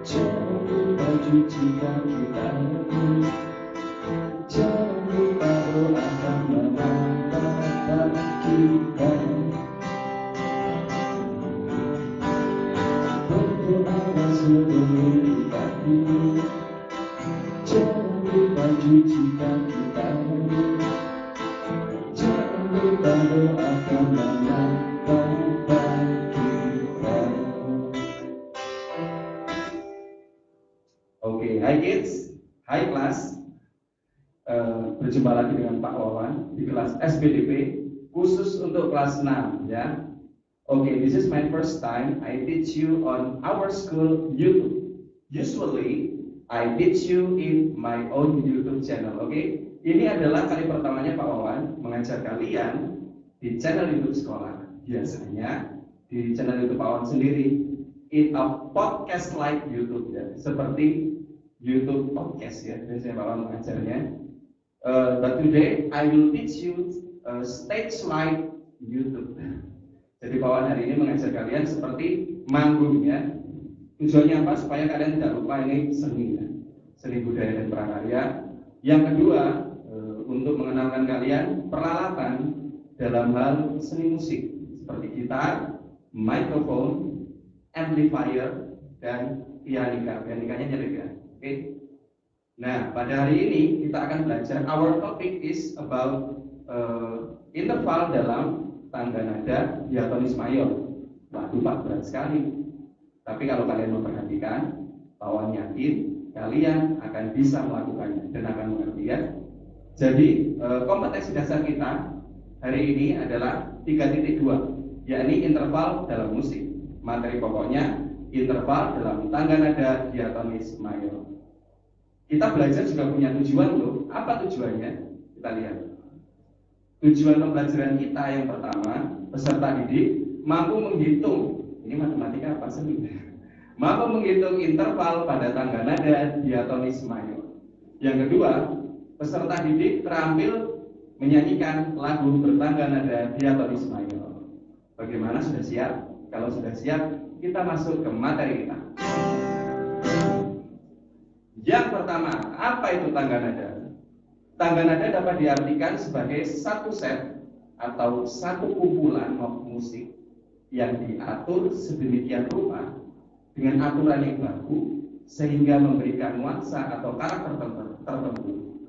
Jangan lupa cuci kaki tanganmu, jangan lupa doakan mama papa kita. Berdoa sebelum mendekati, jangan lupa cuci kaki tanganmu, jangan lupa doakan mama papa kita. Oke, hai kids, hai kelas. Berjumpa lagi dengan Pak Wawan di kelas SBDP khusus untuk kelas 6 ya. Oke, this is my first time I teach you on our school YouTube. Usually I teach you in my own YouTube channel. Oke, ini adalah kali pertamanya Pak Wawan mengajar kalian di channel YouTube sekolah. Biasanya di channel YouTube Pak Wawan sendiri in a podcast like YouTube ya, seperti YouTube podcast ya. Biasanya Pak Wawan mengajarnya. But today I will teach you stage like YouTube. Jadi Pak Wawan hari ini mengajar kalian seperti manggung ya. Tujuannya apa? Supaya kalian tidak lupa ini seni ya. Seni budaya dan prakarya. Yang kedua, untuk mengenalkan kalian peralatan dalam hal seni musik seperti gitar, mikrofon, amplifier, dan pianika. Pianikanya nyelip ya. Oke. Nah, pada hari ini kita akan belajar. Our topic is about interval dalam tangga nada diatonis mayor. Waduh Pak, berat sekali. Tapi kalau kalian memperhatikan, Pak Wawan yakin kalian akan bisa melakukannya dan akan mengerti ya. Jadi kompetensi dasar kita hari ini adalah 3.2, yakni interval dalam musik. Materi pokoknya interval dalam tangga nada diatonis mayor. Kita belajar juga punya tujuan loh. Apa tujuannya? Kita lihat. Tujuan pembelajaran kita yang pertama, peserta didik mampu menghitung. Ini matematika apa sih? Mampu menghitung interval pada tangga nada diatonis mayor. Yang kedua, peserta didik terampil menyanyikan lagu bertangga nada diatonis mayor. Bagaimana, sudah siap? Kalau sudah siap, kita masuk ke materi kita. Yang pertama, apa itu tangga nada? Tangga nada dapat diartikan sebagai satu set atau satu kumpulan not musik yang diatur sedemikian rupa dengan aturan yang baku sehingga memberikan nuansa atau karakter tertentu.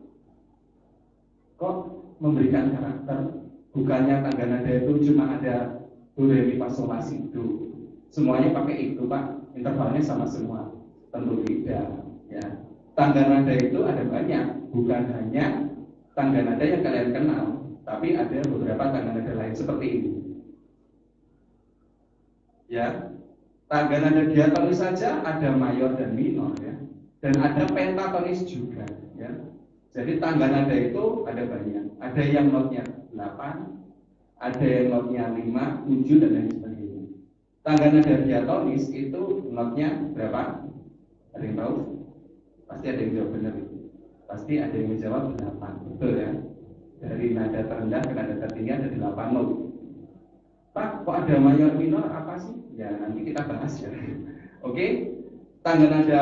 Kok memberikan karakter? Bukannya tangga nada itu cuma ada do, re, mi, fa, sol, la, si, do. Semuanya pakai itu Pak, intervalnya sama semua. Tentu tidak ya. Tangga nada itu ada banyak, bukan hanya tangga nada yang kalian kenal, tapi ada beberapa tangga nada lain seperti ini. Ya, tangga nada diatonis saja ada mayor dan minor ya, dan ada pentatonis juga ya. Jadi tangga nada itu ada banyak, ada yang notnya 8, ada yang notnya 5, 7 dan lain sebagainya. Tangga nada diatonis itu notnya berapa? Ada yang tahu? Pasti ada yang jawab benar itu. Pasti ada yang menjawab 8, betul ya. Dari nada terendah ke nada tertinggi ada 8 not. Pak, kok ada mayor minor apa sih? Ya nanti kita bahas ya. Oke, tangga nada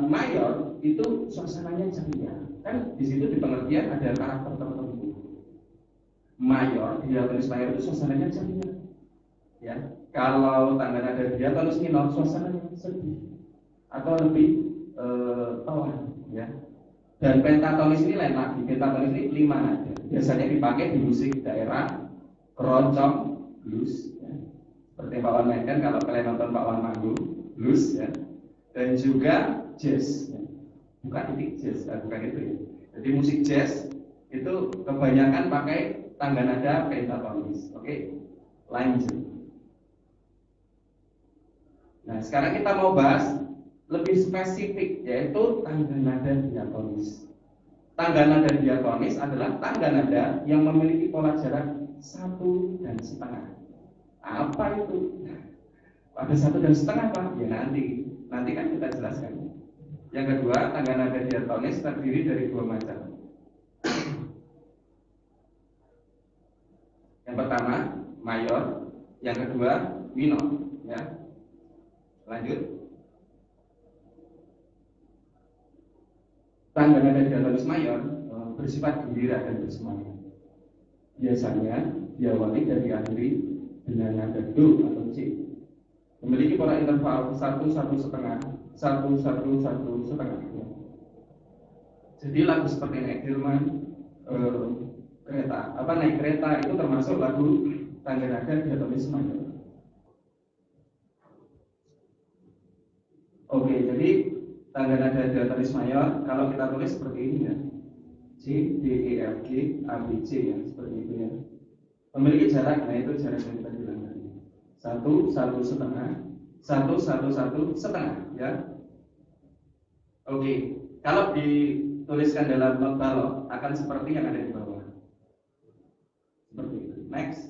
mayor itu suasananya ceria. Kan di situ di pengertian ada karakter tertentu. Mayor, diatonis mayor itu suasananya ceria. Ya, kalau tangga nada diatonis minor suasananya sedih atau lebih tawar ya. Dan pentatonis ini lain lagi. Pentatonis ini 5 nada. Biasanya dipakai di musik daerah, keroncong, blues ya. Seperti Pak Wan mainkan kalau kalian nonton Pak Wan manggung, blues ya. Dan juga jazz ya. Bukan titik jazz, bukan itu ya. Jadi musik jazz itu kebanyakan pakai tangga nada pentatonis. Oke, lanjut. Nah sekarang kita mau bahas lebih spesifik, yaitu tangga nada diatonis. Tangga nada diatonis adalah tangga nada yang memiliki pola jarak 1,5. Apa itu? Ada 1,5 Pak? Ya nanti kan kita jelaskan. Yang kedua, tangga nada diatonis terdiri dari 2 macam. Yang pertama mayor, yang kedua minor. Ya. Lanjut. Tanda nada diatonis mayor bersifat gembira dan bersemangat. Biasanya diawali dan diakhiri dengan nada do atau C. Memiliki pola interval 1-1,5, 1-1-1,5. Jadi lagu seperti naik delman, naik kereta itu termasuk lagu tanda nada diatonis mayor. Oke, jadi tanda nada diatonis mayor kalau kita tulis seperti ini ya, C, D, E, F, G, A, B, C ya, seperti itu ya. Memiliki jarak, nah itu jarak yang kita bilang tadi, 1-1,5, 1-1-1,5 ya. Oke, kalau dituliskan dalam not balok akan seperti yang ada di bawah. Seperti itu. Next.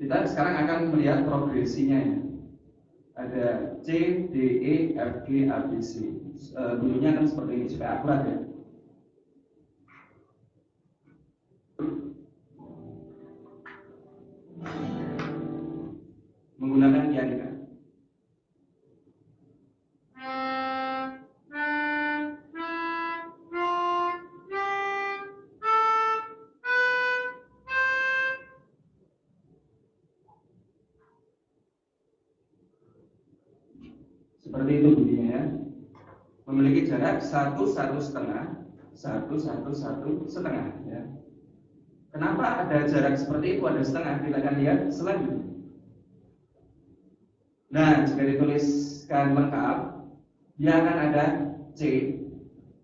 Kita sekarang akan melihat progresinya ya. Ada C, D, E, F, G, A, B, C. Bunyinya kan seperti ini supaya akurat ya. Menggunakan pianika. Seperti itu bunyinya ya. Memiliki jarak 1-1,5, 1-1-1,5 ya. Kenapa ada jarak seperti itu, ada setengah? Kita akan lihat selanjutnya. Nah, jika dituliskan lengkap, dia akan ada C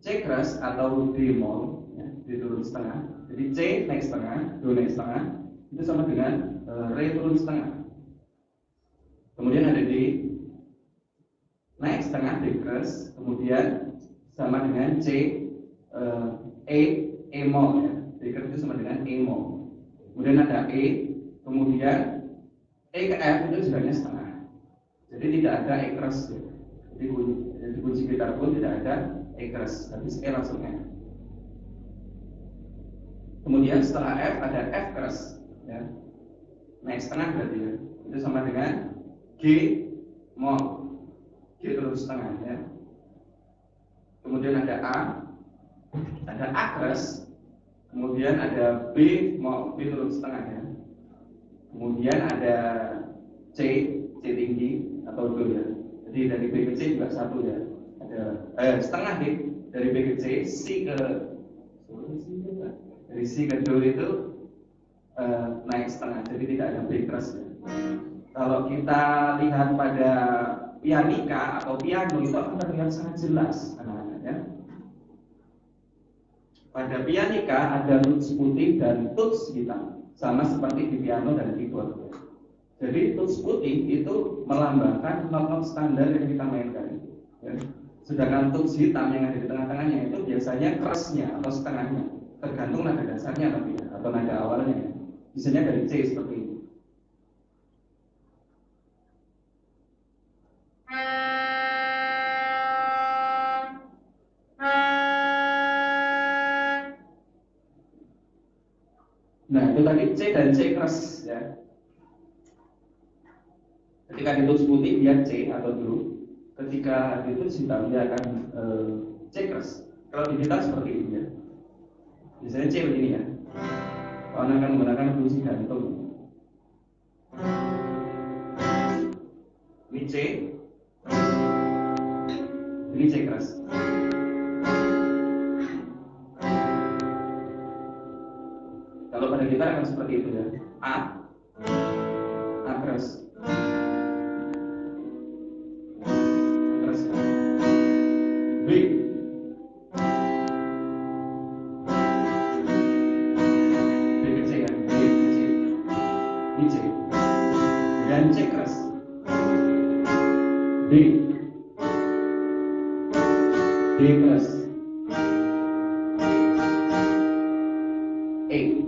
keras atau D mol ya, diturun setengah. Jadi C naik setengah, Do naik setengah, itu sama dengan Re turun setengah. Kemudian ada D naik setengah, D keras, kemudian sama dengan C, E mol ya, D keras itu sama dengan E mol. Kemudian ada E, kemudian E ke F itu jaraknya setengah. Jadi tidak ada E keras ya. Jadi kunci gitar pun tidak ada E keras, habis E langsung F. Kemudian setelah F ada F keras ya. Naik setengah berarti ya. Itu sama dengan G mol. G terus setengah ya. Kemudian ada A keras, kemudian ada B mol, B terus setengah ya. Kemudian ada C tinggi atau Do ya. Jadi dari B ke C juga satu ya. Ada setengah D dari B ke C, dari C ke Do itu naik setengah. Jadi tidak ada B keras ya. Kalau kita lihat pada pianika atau piano itu akan terlihat sangat jelas anak-anak ya. Pada pianika ada tuts putih dan tuts hitam, sama seperti di piano dan keyboard. Jadi tuts putih itu melambangkan not-not standar yang kita mainkan ya. Sedangkan tuts hitam yang ada di tengah-tengahnya itu biasanya kerasnya atau setengahnya, tergantung nada dasarnya tapi ya, atau nada awalnya ya. Misalnya dari C seperti ini. Nah itu tadi C dan C keras ya. Ketika ditulis putih dia C atau Do. Ketika ditulis hitam dia akan C keras. Kalau di gitar seperti ini ya. Biasanya C begini ya. Kalau akan menggunakan kunci gantung. Ini C. Ini C keras. Kalau pada gitar akan seperti itu ya. A keras. B, B ke C ya, B ke C, ini C, dan C keras, D keras, E,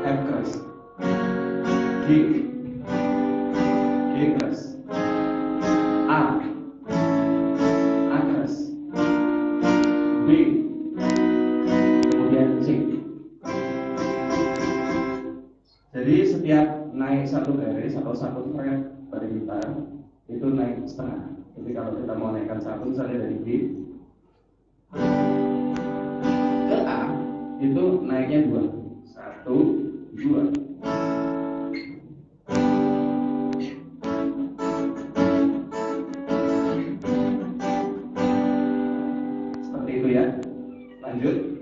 F keras, G keras, A Jadi setiap naik satu garis atau satu fret pada gitar itu naik setengah. Jadi kalau kita mau naikkan satu misalnya dari G ke A itu naiknya dua, satu, dua. Seperti itu ya. Lanjut.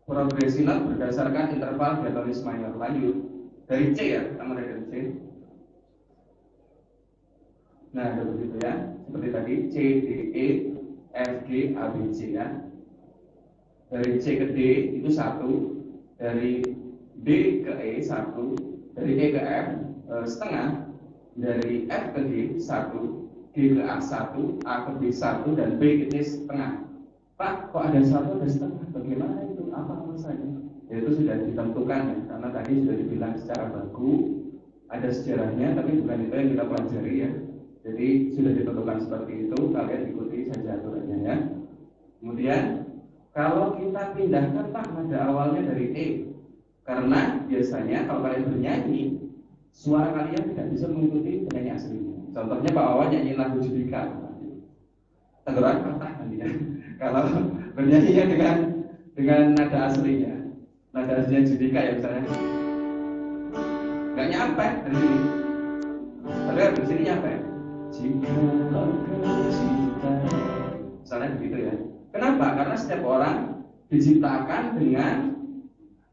Progresi not berdasarkan interval diatonis minor. Lanjut dari C ya, kita mulai dari C. Nah, begitu ya. Seperti tadi C, D, E, F, G, A, B, C ya. Dari C ke D itu satu, dari D ke E satu, dari E ke F setengah, dari F ke G satu, G ke A satu, A ke B satu, dan B ke C setengah. Pak, kok ada satu ada setengah? Bagaimana itu? Apa masalahnya? Ya, itu sudah ditentukan ya, karena tadi sudah dibilang secara baku, ada sejarahnya, tapi bukan itu yang kita pelajari ya. Jadi sudah ditentukan seperti itu, kalian ikuti saja aturannya ya. Kemudian kalau kita pindahkan Pak nada awalnya dari E, karena biasanya kalau kalian bernyanyi, suara kalian tidak bisa mengikuti penyanyi aslinya. Contohnya Pak Wawan nyanyi lagu Judika, tenggorokan patah nanti ya. Kalau bernyanyinya dengan nada aslinya Judika ya misalnya, nggak nyampe dari sini. Tapi dari sini nyampe. Jika cinta, misalnya begitu ya. Kenapa? Karena setiap orang diciptakan dengan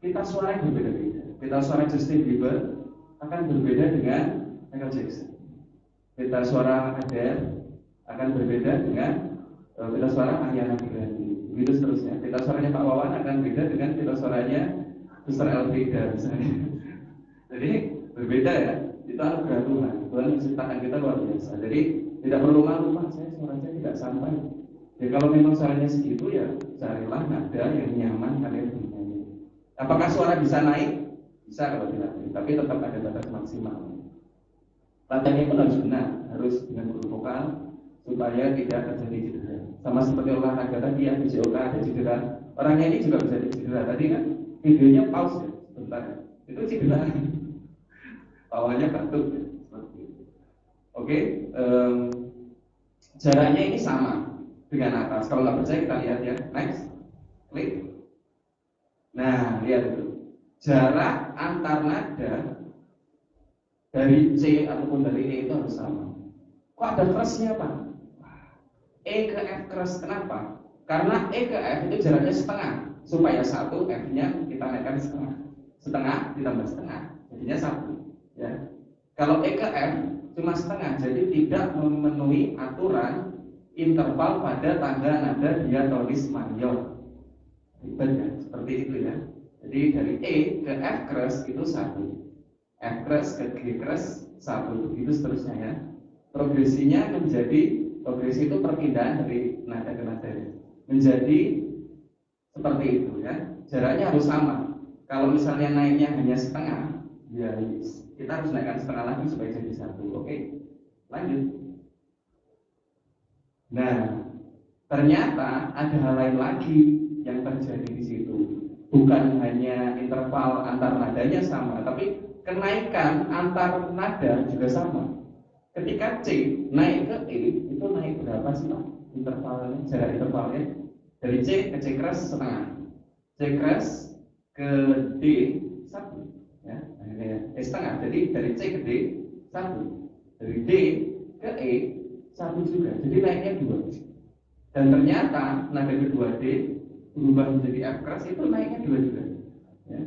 pita suara yang berbeda-beda. Pita suara Justin Bieber akan berbeda dengan Michael Jackson. Pita suara Adele akan berbeda dengan pita suara Ariana Grande. Begitu seterusnya. Pita suaranya Pak Wawan akan beda dengan pita suaranya Suster Elvira misalnya. Jadi berbeda ya. Itu anugerah Tuhan. Tuhan menciptakan kita luar biasa. Jadi tidak perlu malu, Pak, saya suaranya tidak sampai. Ya kalau memang suaranya segitu ya carilah nada yang nyaman kalian bernyanyi. Apakah suara bisa naik? Bisa kalau dilatih, tapi tetap ada batas maksimal. Latihannya pun harus benar, harus dengan guru vokal supaya tidak terjadi cedera. Sama seperti olahraga tadi ya, di JOK ada cedera. Orangnya ini juga bisa cedera. Tadi kan videonya pause ya, sebentar. Itu cedera. Awalnya batuk ya, seperti itu. Oke, jaraknya ini sama dengan atas. Kalau nggak percaya kita lihat ya. Next, klik. Nah, lihat itu. Jarak antar nada dari C ataupun dari E itu harus sama. Kok ada keresnya Pak? E ke F keres, kenapa? Karena E ke F itu jaraknya setengah. Supaya satu F-nya kita naikkan setengah. Setengah ditambah setengah, jadinya satu. Ya. Kalau E ke F cuma setengah, jadi tidak memenuhi aturan interval pada tangga nada diatonis mayor. Ribet ya, seperti itu ya. Jadi dari E ke F keras itu satu, F keras ke G keras satu, begitu seterusnya ya. Progresinya progresi itu perpindahan dari nada ke nada menjadi seperti itu ya. Jaraknya harus sama. Kalau misalnya naiknya hanya setengah, ya kita harus naikkan setengah lagi supaya jadi satu. Oke, lanjut. Nah, ternyata ada hal lain lagi yang terjadi di situ. Bukan hanya interval antar nadanya sama, tapi kenaikan antar nada juga sama. Ketika C naik ke E, itu naik berapa sih Pak? Intervalnya, jarak intervalnya dari C ke C keras setengah, C keras ke D satu, ya, setengah. Jadi dari C ke D satu, dari D ke E satu juga. Jadi naiknya dua. Dan ternyata nada kedua D berubah menjadi F keras itu naiknya dua juga. Ya.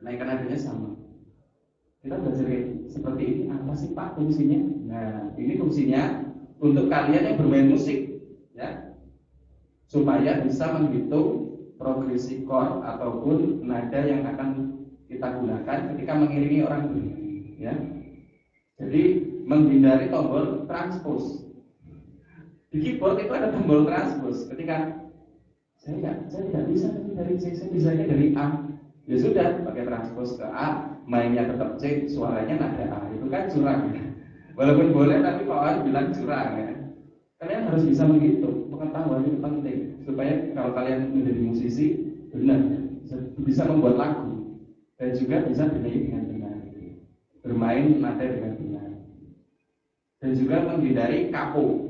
Kenaikan nadanya sama. Kita belajar seperti ini, apa sih Pak fungsinya? Nah, ini fungsinya untuk kalian yang bermain musik, ya, supaya bisa menghitung progresi chord ataupun nada yang akan kita gunakan ketika mengiringi orang bernyanyi, ya. Jadi menghindari tombol transpose. Di keyboard itu ada tombol transpose. Ketika saya tidak bisa dari C, saya bisanya dari A. Ya sudah, pakai transpose ke A, mainnya tetap C, suaranya nada A. Itu kan curang ya. Walaupun boleh, tapi Pak Wan bilang curang ya. Kalian harus bisa menghitung, pengetahuan itu penting supaya kalau kalian menjadi musisi, benar bisa membuat lagu dan juga bisa bernyanyi dengan benar, bermain nada dengan benar, dan juga menghindari kapo.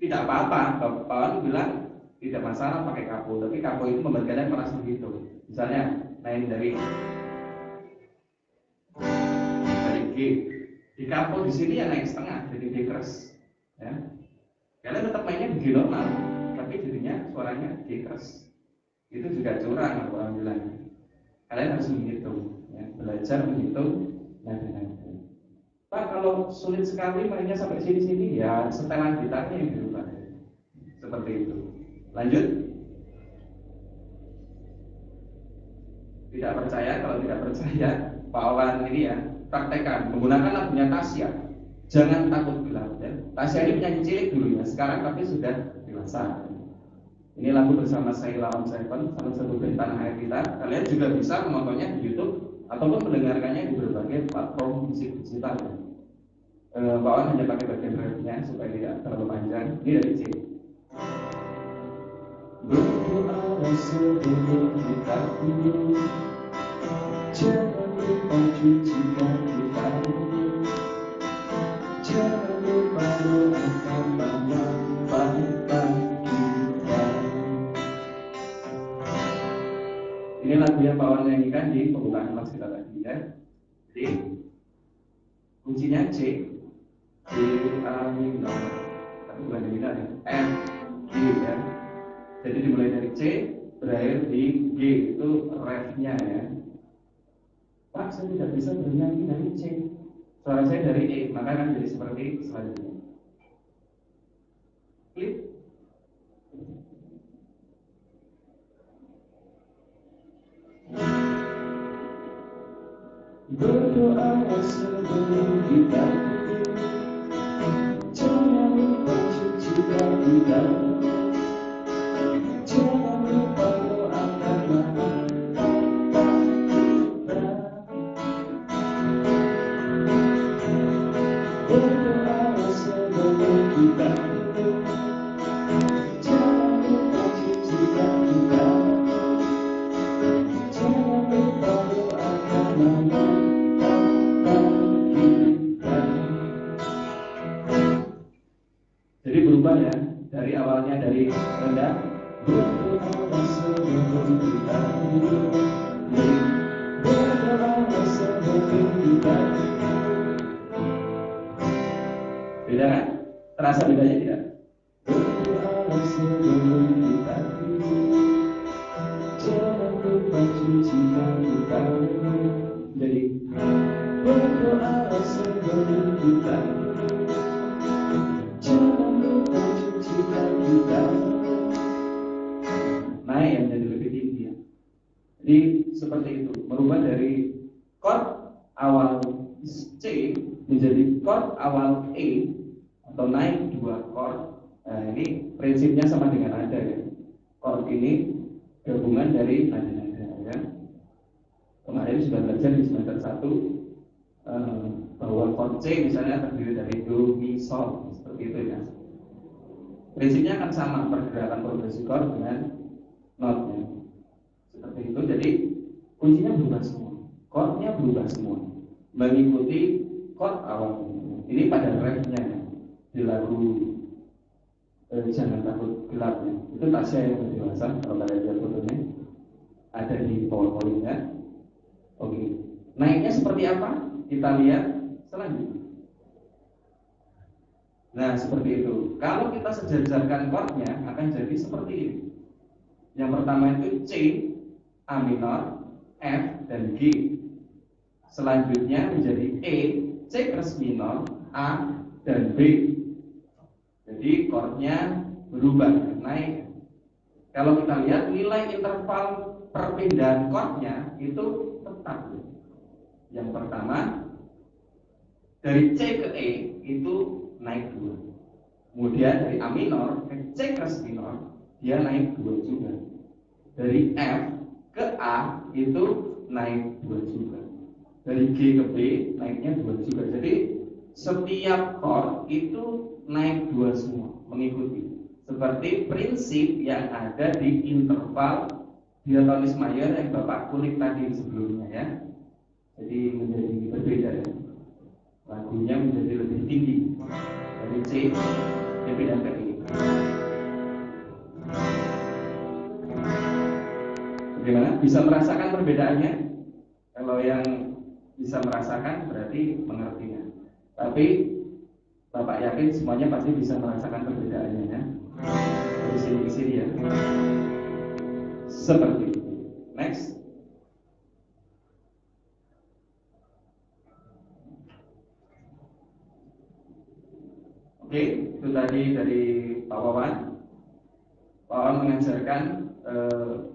Tidak apa-apa, kawan bilang tidak masalah pakai kapo, tapi kapo itu membuat kalian merasa gitu. Misalnya main dari G, di kapo di sini ya naik setengah jadi D keras, ya. Kalian tetap mainnya di G normal, tapi jadinya suaranya G keras. Itu juga curang orang bilang. Kalian harus menghitung, ya. Belajar menghitung nada-nada. Pak, kalau sulit sekali mainnya sampai sini-sini, ya setelan gitarnya yang dirubah. Seperti itu. Lanjut. Tidak percaya, kalau tidak percaya, Pak Owan ini ya, praktekkan menggunakan lagunya Tasya. Jangan takut gelap, ya. Tasya ini penyanyi cilik dulu ya, sekarang tapi sudah dewasa. Ini lagu bersama Sheila on Seven, salah satu band tanah air kita. Kalian juga bisa menontonnya di YouTube ataupun mendengarkannya di berbagai platform musik digital. Pak Owan hanya pakai bagian refnya supaya tidak terlalu panjang. Ini dari C. Berdoa sebelum kita tidur, jangan lupa cuci kaki tangan, jangan lupa doakan mama papa kita. Ini lagu yang Pak Owan nyanyikan di pembukaan kelas kita tadi ya. Jadi kuncinya C, C A minor, tapi bukan di minor ya, F G ya. Jadi dimulai dari C, berakhir di G, itu refnya ya. Pak, saya tidak bisa bernyanyi dari C, suara saya dari E, maka akan jadi seperti selanjutnya. Klik. Berdoa sebelum kita tidur, jangan lupa cuci kaki tangan, jangan lupa doakan mama papa kita. Berdoa sebelum kita tidur, jangan lupa cuci kaki tangan, jangan lupa doakan mama papa kita. Jadi berubah ya, dari awalnya dari rendah. Berdoa sebelum kita tidur, berdoa sebelum kita tidur. Beda kan? Terasa bedanya tidak? Berdoa sebelum kita tidur, jangan lupa cuci kaki tangan. Jadi berdoa sebelum kita tidur, jangan lupa cuci kaki tangan. Naik yang jadi lebih tinggi ya. Jadi seperti itu, merubah dari chord awal C menjadi chord awal E atau naik dua chord. Nah ini prinsipnya sama dengan nada ya. Chord ini gabungan dari nada-nada ya. Kemarin sudah belajar di semester 1 bahwa chord C misalnya terdiri dari Do, Mi, Sol seperti itu ya. Prinsipnya akan sama, pergerakan progresi chord dengan notnya seperti itu. Jadi kuncinya berubah semua, chordnya berubah semua mengikuti chord awal. Ini pada refnya ya. Di lagu Jangan Takut Gelap ya. Itu Tasya yang lebih dewasa, kalau kalian lihat fotonya ada di PowerPoint-nya. Oke, naiknya seperti apa? Kita lihat selanjutnya. Nah seperti itu. Kalau kita sejajarkan chordnya akan jadi seperti ini. Yang pertama itu C, A minor, F, dan G. Selanjutnya menjadi E, C keras minor, A, dan B. Jadi chordnya berubah, naik. Kalau kita lihat nilai interval perpindahan chordnya itu tetap. Yang pertama dari C ke E itu naik 2. Kemudian dari A minor ke C keras minor dia naik 2 juga. Dari F ke A itu naik 2 juga. Dari G ke B naiknya 2 juga. Jadi setiap chord itu naik 2 semua, mengikuti. seperti prinsip yang ada di interval diatonis mayor yang Bapak kulik tadi sebelumnya ya. Jadi menjadi berbeda ya. Lagunya menjadi lebih tinggi dari C, D, B, dan E. Bagaimana? Bisa merasakan perbedaannya? Kalau yang bisa merasakan berarti mengertinya. Tapi Bapak yakin semuanya pasti bisa merasakan perbedaannya ya. Dari sini ke sini ya. Seperti itu. Next. Oke, itu tadi dari Pak Wawan. Pak Wawan mengajarkan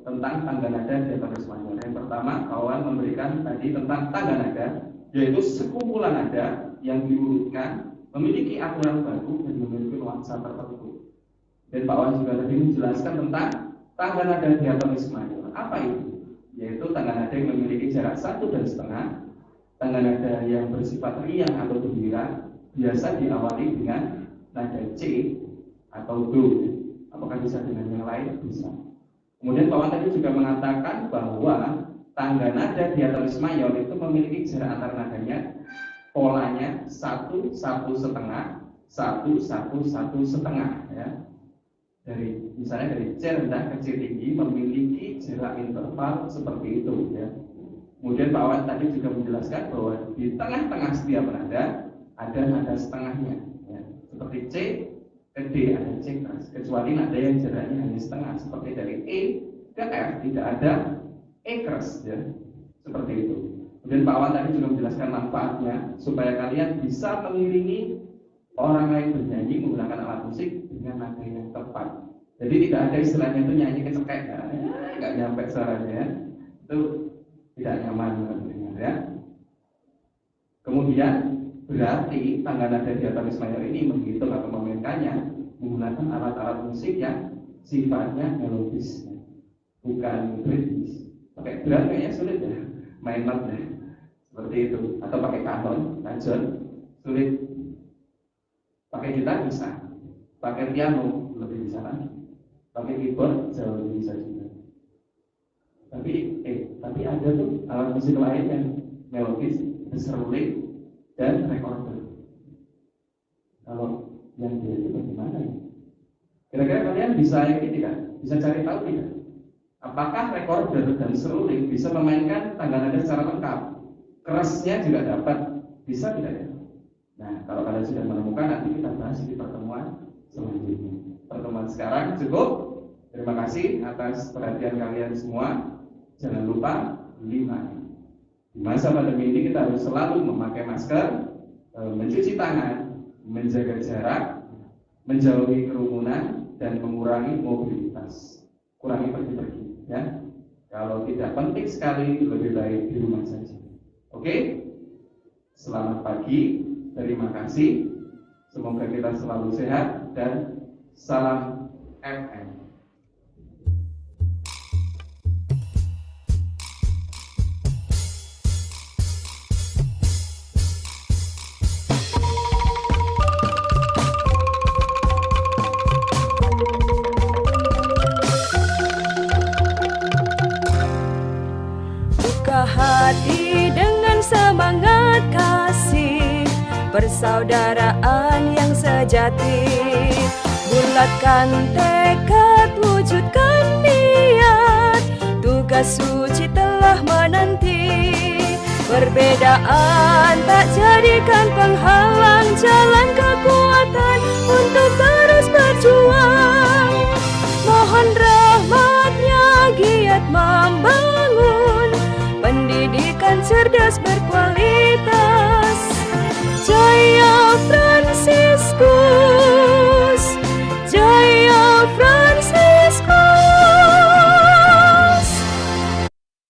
tentang tangga nada diatonis mayor. Yang pertama, Pak Wawan memberikan tadi tentang tangga nada, yaitu sekumpulan nada yang diurutkan, memiliki aturan baku dan memiliki nuansa tertentu. Dan Pak Wawan juga tadi menjelaskan tentang tangga nada diatonis mayor. Apa itu? Yaitu tangga nada yang memiliki jarak 1,5, tangga nada yang bersifat riang atau gembira, biasa diawali dengan nada C atau Do. Apakah bisa dengan yang lain? Bisa. Kemudian Pak Wan tadi juga mengatakan bahwa tangga nada diatonis mayor itu memiliki jarak antar nadanya, polanya 1, 1,5, 1, 1, 1,5 ya. Misalnya dari C rendah ke C tinggi memiliki jarak interval seperti itu ya. Kemudian Pak Wan tadi juga menjelaskan bahwa di tengah-tengah setiap nada ada nada setengahnya ya. Seperti C ke D ada C keras, kecuali nada yang jaraknya hanya setengah, seperti dari E ke F tidak ada E keras ya. Seperti itu. Kemudian Pak Wan tadi juga menjelaskan manfaatnya supaya kalian bisa mengiringi orang lain bernyanyi menggunakan alat musik dengan nada yang tepat. Jadi tidak ada istilahnya itu nyanyi kecekek ya, nggak nyampe suaranya ya. Itu tidak nyaman mendengar ya. Kemudian berarti tangga nada diatonis mayor ini menghitung atau memainkannya menggunakan alat-alat musik yang sifatnya melodis, bukan ritmis. Pakai drum kayaknya sulit ya, main not ya, seperti itu. Atau pakai kanon, kajon, sulit. Pakai gitar bisa, pakai piano lebih bisa lagi, pakai keyboard jauh lebih bisa juga. Tapi ada tuh alat musik lain yang melodis, seruling dan recorder. Kalau yang dia itu bagaimana ya? Kira-kira kalian bisa ini tidak? Bisa cari tahu tidak? Apakah recorder dan seruling bisa memainkan tangga nada secara lengkap? Kerasnya juga dapat, bisa tidak ya? Nah, kalau kalian sudah menemukan, nanti kita bahas di pertemuan selanjutnya. Pertemuan sekarang cukup. Terima kasih atas perhatian kalian semua. Jangan lupa 5. Di masa pandemi ini kita harus selalu memakai masker, mencuci tangan, menjaga jarak, menjauhi kerumunan, dan mengurangi mobilitas. Kurangi pergi-pergi, ya. Kalau tidak penting sekali, lebih baik di rumah saja. Oke? Selamat pagi, terima kasih. Semoga kita selalu sehat dan salam FM. Hati dengan semangat kasih, persaudaraan yang sejati. Bulatkan tekad, wujudkan niat, tugas suci telah menanti. Perbedaan tak jadikan penghalang, jalan kekuatan untuk terus berjuang. Mohon